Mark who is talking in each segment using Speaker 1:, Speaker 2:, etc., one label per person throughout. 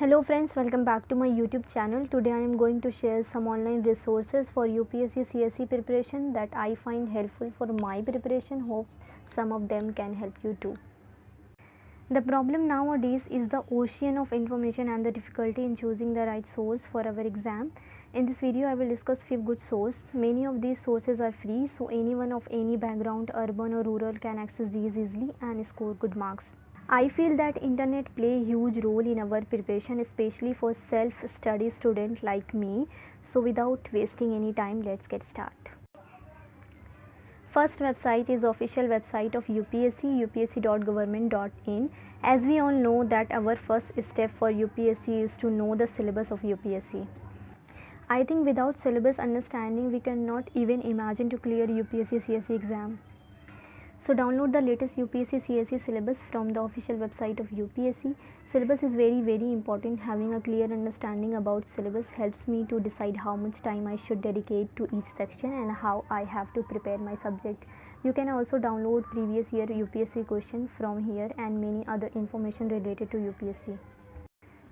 Speaker 1: Hello friends, welcome back to my YouTube channel. Today I am going to share some online resources for UPSC CSE preparation that I find helpful for my preparation. Hopes some of them can help you too. The problem nowadays is the ocean of information and the difficulty in choosing the right source for our exam. In this video I will discuss few good sources. Many of these sources are free, so anyone of any background, urban or rural, can access these easily and score good marks. I feel that internet play a huge role in our preparation, especially for self-study student like me. So without wasting any time, let's get started. First website is official website of UPSC, upsc.government.in. As we all know that our first step for UPSC is to know the syllabus of UPSC. I think without syllabus understanding, we cannot even imagine to clear UPSC CSE exam. So download the latest UPSC CSE syllabus from the official website of UPSC. Syllabus is very important. Having a clear understanding about syllabus helps me to decide how much time I should dedicate to each section and how I have to prepare my subject. You can also download previous year UPSC question from here and many other information related to UPSC.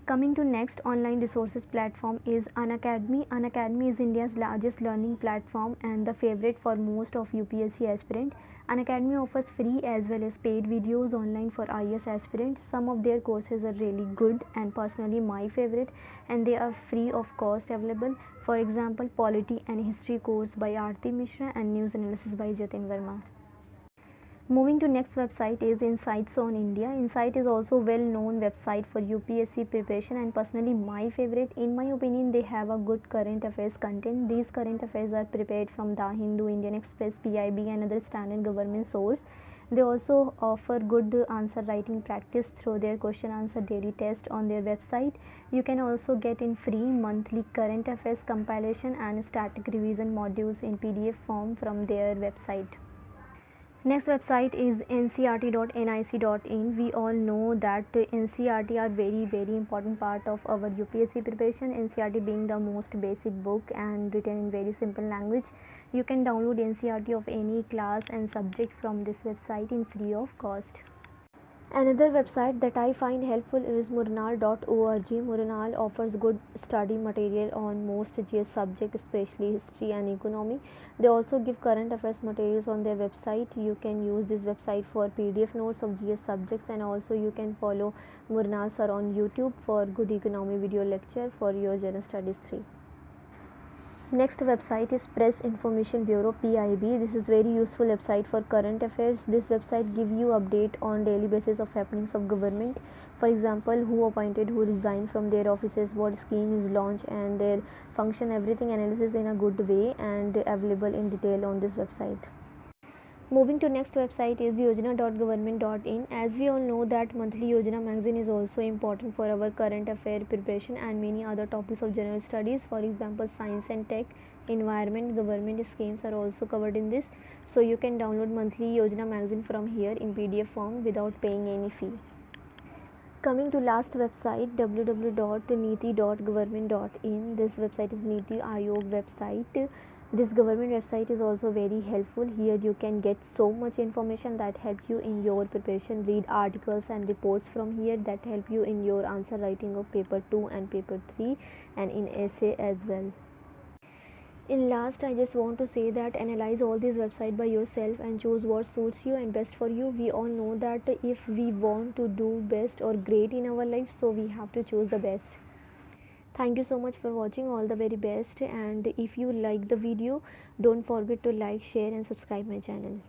Speaker 1: Coming to next online resources platform is Unacademy. Unacademy is India's largest learning platform and the favorite for most of UPSC aspirants. Unacademy offers free as well as paid videos online for IAS aspirants. Some of their courses are really good and personally my favorite, and they are free of cost available. For example, Polity and History course by Aarti Mishra and News Analysis by Jatin Verma. Moving to next website is Insights on India. Insight is also well known website for UPSC preparation and personally my favorite. In my opinion, they have a good current affairs content. These current affairs are prepared from The Hindu, Indian Express, PIB and other standard government source. They also offer good answer writing practice through their question answer daily test on their website. You can also get in free monthly current affairs compilation and static revision modules in PDF form from their website. Next website is ncrt.nic.in. We all know that NCRT are very important part of our UPSC preparation. NCRT being the most basic book and written in very simple language. You can download NCRT of any class and subject from this website in free of cost. Another website that I find helpful is Murnal.org. Murnal offers good study material on most GS subjects, especially history and economy. They also give current affairs materials on their website. You can use this website for PDF notes of GS subjects, and also you can follow Murnal sir on YouTube for good economy video lecture for your General Studies 3. Next website is Press Information Bureau, PIB. This is very useful website for current affairs. This website give you update on daily basis of happenings of government. For example, who appointed, who resigned from their offices, what scheme is launched and their function, everything analysis in a good way and available in detail on this website. Moving to next website is yojana.government.in. As we all know that monthly Yojana magazine is also important for our current affair preparation and many other topics of general studies. For example, science and tech, environment, government schemes are also covered in this. So you can download monthly Yojana magazine from here in PDF form without paying any fee. Coming to last website, www.niti.government.in. This website is Niti Aayog website. This government website is also very helpful. Here you can get so much information that help you in your preparation. Read articles and reports from here that help you in your answer writing of paper 2 and paper 3 and in essay as well. In last, I just want to say that analyze all these websites by yourself and choose what suits you and best for you. We all know that if we want to do best or great in our life, so we have to choose the best. Thank you so much for watching. All the very best, and if you like the video, don't forget to like, share and subscribe my channel.